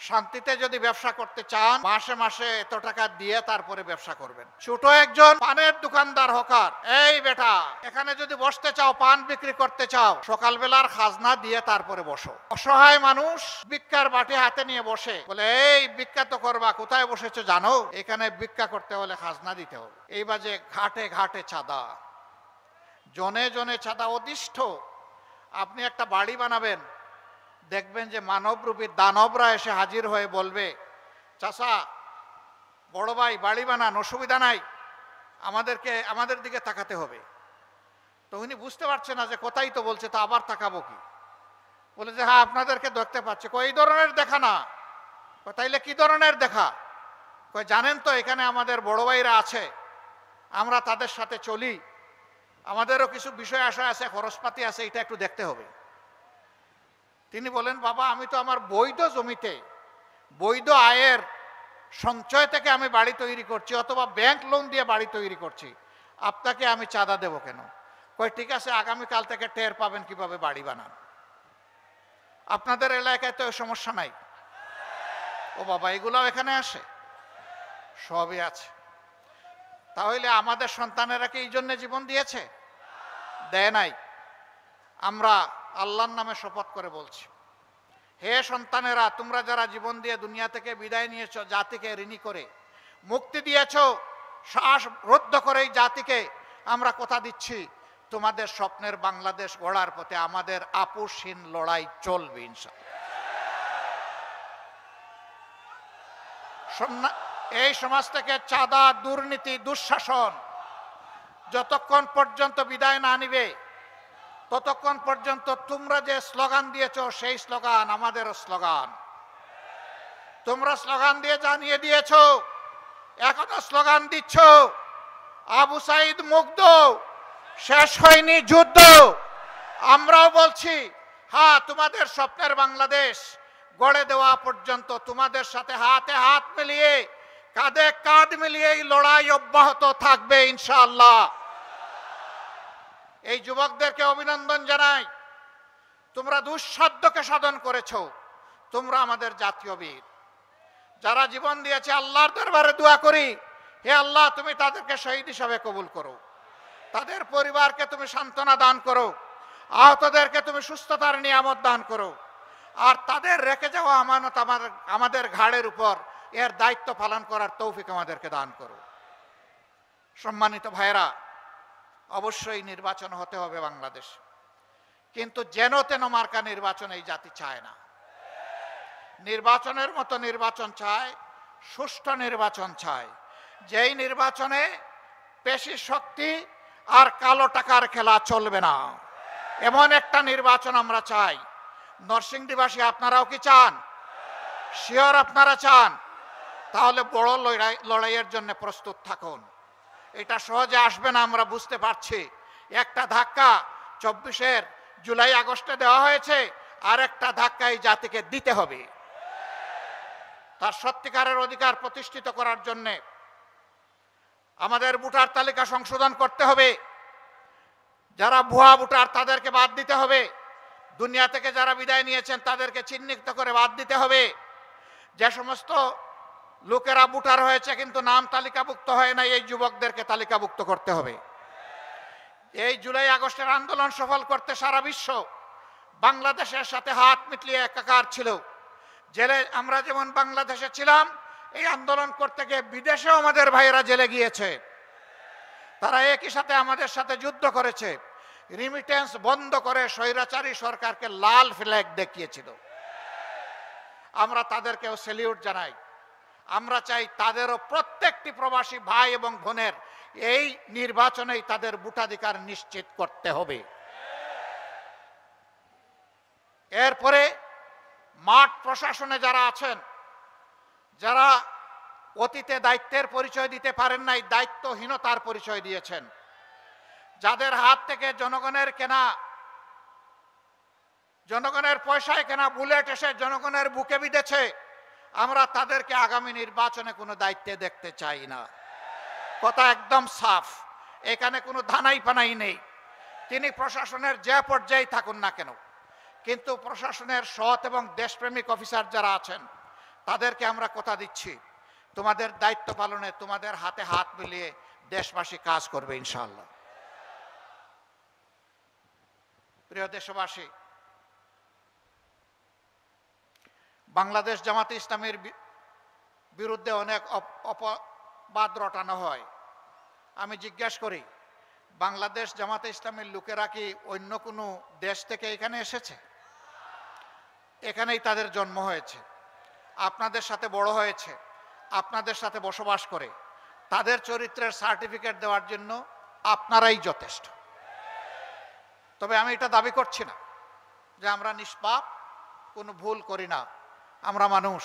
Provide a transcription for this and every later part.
শান্তিতে যদি ব্যবসা করতে চান মাসে মাসে এত টাকা দিয়ে তারপরে ব্যবসা করবেন। ছোট একজন পানের দোকানদার হকার, এই বেটা এখানে যদি বসতে চাও, পান বিক্রি করতে চাও, সকালবেলার খাজনা দিয়ে তারপরে বসো। অসহায় মানুষ ভিক্ষার বাটি হাতে নিয়ে বসে, বলে এই ভিক্ষা তো করবা, কোথায় বসেছো জানো? এখানে ভিক্ষা করতে হলে খাজনা দিতে হবে। এই বাজে ঘাটে ঘাটে চাঁদা, জনে জনে চাঁদা অদিষ্ঠ। আপনি একটা বাড়ি বানাবেন, দেখবেন যে মানবরূপী দানবরা এসে হাজির হয়ে বলবে, চাচা বড় ভাই বাড়ি বানান, অসুবিধা নাই, আমাদের দিকে তাকাতে হবে। তো উনি বুঝতে পারছে না যে কোথায় তো বলছে, তো আবার তাকাবো কি? বলে যে হ্যাঁ আপনাদেরকে দেখতে পাচ্ছি। কই এই ধরনের দেখা না। তাইলে কি ধরনের দেখা? কই জানেন তো এখানে আমাদের বড় ভাইরা আছে, আমরা তাদের সাথে চলি, আমাদেরও কিছু বিষয় আশা আছে, খরচপাতি আছে, এটা একটু দেখতে হবে। তিনি বলেন, বাবা আমি তো আমার বৈধ জমিতে বৈধ আয়ের সঞ্চয় থেকে আমি বাড়ি তৈরি করছি, অথবা ব্যাংক লোন দিয়ে বাড়ি তৈরি করছি, আপনাকে আমি চাঁদা দেব কেন? কই ঠিক আছে, আগামীকাল থেকে টের পাবেন কিভাবে বাড়ি বানান। আপনাদের এলাকায় তো সমস্যা নাই। ও বাবা এগুলাও এখানে আসে, সবই আছে। তাহলে আমাদের সন্তানেরা কি এই জন্য জীবন দিয়েছে? দেয় নাই। আমরা আল্লাহর নামে শপথ করে বলছি, হে সন্তানেরা, তোমরা যারা জীবন দিয়ে দুনিয়া থেকে বিদায় নিয়েছো, জাতিকে ঋণী করে মুক্তি দিয়েছো, শ্বাস রুদ্ধ করে এই জাতিকে আমরা কথা দিচ্ছি, তোমাদের স্বপ্নের বাংলাদেশ গড়ার পথে আমাদের আপোষহীন লড়াই চলবে ইনশাআল্লাহ। এই সমাজ থেকে চাঁদা, দুর্নীতি, দুঃশাসন যতক্ষণ পর্যন্ত বিদায় না নিবে, ততক্ষণ পর্যন্ত তোমরা যে স্লোগান দিয়েছ সেই স্লোগান আমাদেরও স্লোগান। তোমরা স্লোগান দিয়ে জানিয়ে দিয়েছ, এখনো স্লোগান দিচ্ছ, আবু সাইদ মুগ্ধ, শেষ হয়নি যুদ্ধ। আমরাও বলছি, হ্যাঁ তোমাদের স্বপ্নের বাংলাদেশ গড়ে দেওয়া পর্যন্ত তোমাদের সাথে হাতে হাত মিলিয়ে, কাঁধে কাঁধ মিলিয়ে এই লড়াই অব্যাহত থাকবে ইনশাআল্লাহ। এই যুবকদেরকে অভিনন্দন জানাই, তোমরা দুঃসাধ্যকে সাধন করেছো, তোমরা আমাদের জাতীয় বীর। যারা জীবন দিয়েছে আল্লাহর দরবারে দোয়া করি, হে আল্লাহ তুমি তাদেরকে শহীদ হিসাবে কবুল করো, তাদের পরিবারকে তুমি সান্ত্বনা দান করো, আহতদেরকে তুমি সুস্থতার নিয়ামত দান করো, আর তাদের রেখে যাওয়া আমানত আমাদের ঘাড়ের উপর এর দায়িত্ব পালন করার তৌফিক আমাদেরকে দান করো। সম্মানিত ভাইরা, অবশ্যই নির্বাচন হতে হবে বাংলাদেশ, কিন্তু যেন তেন মার্কা নির্বাচন এই জাতি চায় না। নির্বাচনের মতো নির্বাচন চায়, সুষ্ঠু নির্বাচন চায়, যেই নির্বাচনে পেশি শক্তি আর কালো টাকার খেলা চলবে না, এমন একটা নির্বাচন আমরা চাই। নরসিংদীবাসী আপনারাও কি চান? শিওর আপনারা চান? তাহলে বড় লড়াইয়ের জন্য প্রস্তুত থাকুন। এটা সহজে আসবে না, আমরা বুঝতে পারছি। একটা ধাক্কা 24 জুলাই আগস্টে দেওয়া হয়েছে, আর একটা ধাক্কা এই জাতিকে দিতে হবে। তার সত্যিকারের অধিকার প্রতিষ্ঠিত করার জন্য আমাদের ভোটার তালিকা সংশোধন করতে হবে। যারা ভুয়া ভোটার তাদেরকে বাদ দিতে হবে। দুনিয়া থেকে যারা বিদায় নিয়েছেন তাদেরকে চিহ্নিত করে বাদ দিতে হবে। যে সমস্ত লোকেরা ভোটার হয়েছে কিন্তু নাম তালিকাভুক্ত হয় না, এই যুবকদেরকে তালিকাভুক্ত করতে হবে। এই জুলাই আগস্টের আন্দোলন সফল করতে সারা বিশ্ব বাংলাদেশের সাথে হাত মিলিয়ে একাকার ছিল। জেলে আমরা যেমন বাংলাদেশে ছিলাম, এই আন্দোলন করতে গিয়ে বিদেশেও আমাদের ভাইয়েরা জেলে গিয়েছে। তারা একই সাথে আমাদের সাথে যুদ্ধ করেছে, রিমিটেন্স বন্ধ করে স্বৈরাচারী সরকারকে লাল ফ্ল্যাগ দেখিয়েছিল। আমরা তাদেরকেও স্যালিউট জানাই। আমরা চাই তাদেরও প্রত্যেকটি প্রবাসী ভাই এবং বোনের এই নির্বাচনেই তাদের ভোটাধিকার নিশ্চিত করতে হবে। এরপরে মাঠ প্রশাসনে যারা আছেন, যারা অতীতে দায়িত্বের পরিচয় দিতে পারেন নাই, দায়িত্বহীনতার পরিচয় দিয়েছেন, যাদের হাত থেকে জনগণের কেনা, জনগণের পয়সায় কেনা বুলেট এসে জনগণের বুকে বিঁধেছে, আমরা তাদেরকে আগামী নির্বাচনে কোনো দায়িত্বে দেখতে চাই না। কথা একদম সাফ, এখানে কোনো ধানাই পানাই নেই। তিনি প্রশাসনের যে পর্যায়ে থাকুন না কেন, কিন্তু প্রশাসনের সৎ এবং দেশপ্রেমিক অফিসার যারা আছেন তাদেরকে আমরা কথা দিচ্ছি, তোমাদের দায়িত্ব পালনে তোমাদের হাতে হাত মিলিয়ে দেশবাসী কাজ করবে ইনশাআল্লাহ। প্রিয় দেশবাসী, বাংলাদেশ জামাতে ইসলামীর বিরুদ্ধে অনেক অপবাদ রটানো হয়। আমি জিজ্ঞাসা করি, বাংলাদেশ জামাতে ইসলামীর লোকেরা কি অন্য কোনো দেশ থেকে এখানে এসেছে? এখানেই তাদের জন্ম হয়েছে, আপনাদের সাথে বড় হয়েছে, আপনাদের সাথে বসবাস করে। তাদের চরিত্রের সার্টিফিকেট দেওয়ার জন্য আপনারাই যথেষ্ট। তবে আমি এটা দাবি করছি না যে আমরা নিষ্পাপ, কোনো ভুল করি না। আমরা মানুষ,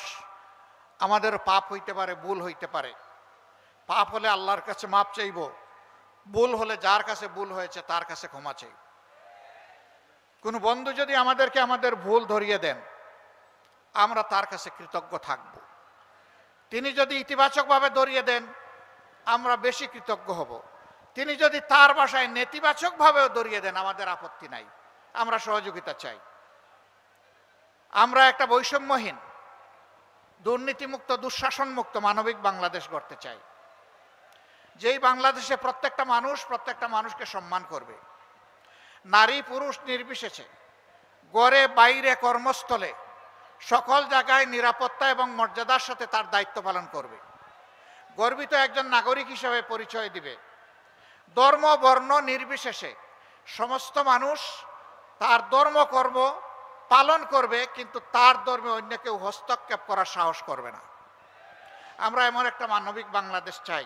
আমাদের পাপ হইতে পারে, ভুল হইতে পারে। পাপ হলে আল্লাহর কাছে মাপ চাইব, ভুল হলে যার কাছে ভুল হয়েছে তার কাছে ক্ষমা চাইব। কোনো বন্ধু যদি আমাদেরকে আমাদের ভুল ধরিয়ে দেন, আমরা তার কাছে কৃতজ্ঞ থাকব। তিনি যদি ইতিবাচকভাবে ধরিয়ে দেন, আমরা বেশি কৃতজ্ঞ হব। তিনি যদি তার ভাষায় নেতিবাচকভাবেও ধরিয়ে দেন, আমাদের আপত্তি নাই, আমরা সহযোগিতা চাই। আমরা একটা বৈষম্যহীন, দুর্নীতিমুক্ত, দুঃশাসনমুক্ত মানবিক বাংলাদেশ গড়তে চাই, যেই বাংলাদেশে প্রত্যেকটা মানুষকে সম্মান করবে, নারী পুরুষ নির্বিশেষে, ঘরে বাইরে কর্মস্থলে সকল জায়গায় নিরাপত্তা এবং মর্যাদার সাথে তার দায়িত্ব পালন করবে, গর্বিত একজন নাগরিক হিসেবে পরিচয় দিবে। ধর্ম বর্ণ নির্বিশেষে সমস্ত মানুষ তার ধর্মকর্ম পালন করবে, কিন্তু তার ধর্মে অন্য কেউ হস্তক্ষেপ করার সাহস করবে না। আমরা এমন একটা মানবিক বাংলাদেশ চাই।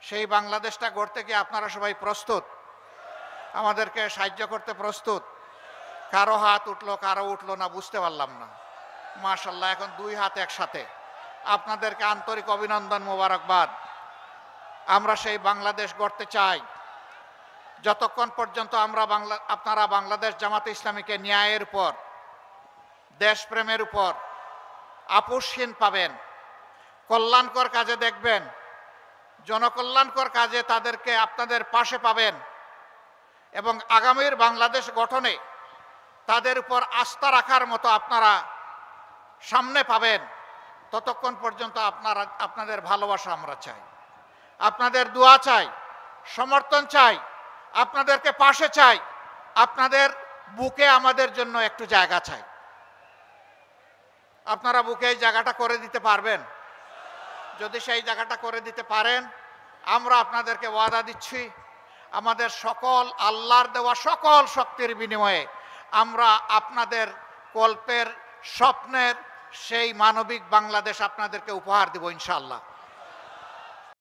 সেই বাংলাদেশটা গড়তে গিয়ে আপনারা সবাই প্রস্তুত? আমাদেরকে সাহায্য করতে প্রস্তুত? কারো হাত উঠলো, কারো উঠলো না, বুঝতে পারলাম না। মাশাআল্লাহ, এখন দুই হাত একসাথে। আপনাদেরকে আন্তরিক অভিনন্দন, মোবারকবাদ। আমরা সেই বাংলাদেশ গড়তে চাই। যতক্ষণ পর্যন্ত আপনারা বাংলাদেশ জামাতে ইসলামীকে ন্যায়ের উপর, দেশপ্রেমের উপর আপোষহীন পাবেন, কল্যাণকর কাজে দেখবেন, জনকল্যাণকর কাজে তাদেরকে আপনাদের পাশে পাবেন এবং আগামীর বাংলাদেশ গঠনে তাদের উপর আস্থা রাখার মতো আপনারা সামনে পাবেন, ততক্ষণ পর্যন্ত আপনাদের ভালোবাসা আমরা চাই, আপনাদের দোয়া চাই, সমর্থন চাই, আপনাদেরকে পাশে চাই, আপনাদের বুকে আমাদের জন্য একটু জায়গা চাই। আপনারা বুকে এই জায়গাটা করে দিতে পারবেন? যদি সেই জায়গাটা করে দিতে পারেন, আমরা আপনাদেরকে ওয়াদা দিচ্ছি, আমাদের সকল আল্লাহর দেওয়া সকল শক্তির বিনিময়ে আমরা আপনাদের কল্পের, স্বপ্নের সেই মানবিক বাংলাদেশ আপনাদেরকে উপহার দেব ইনশাআল্লাহ।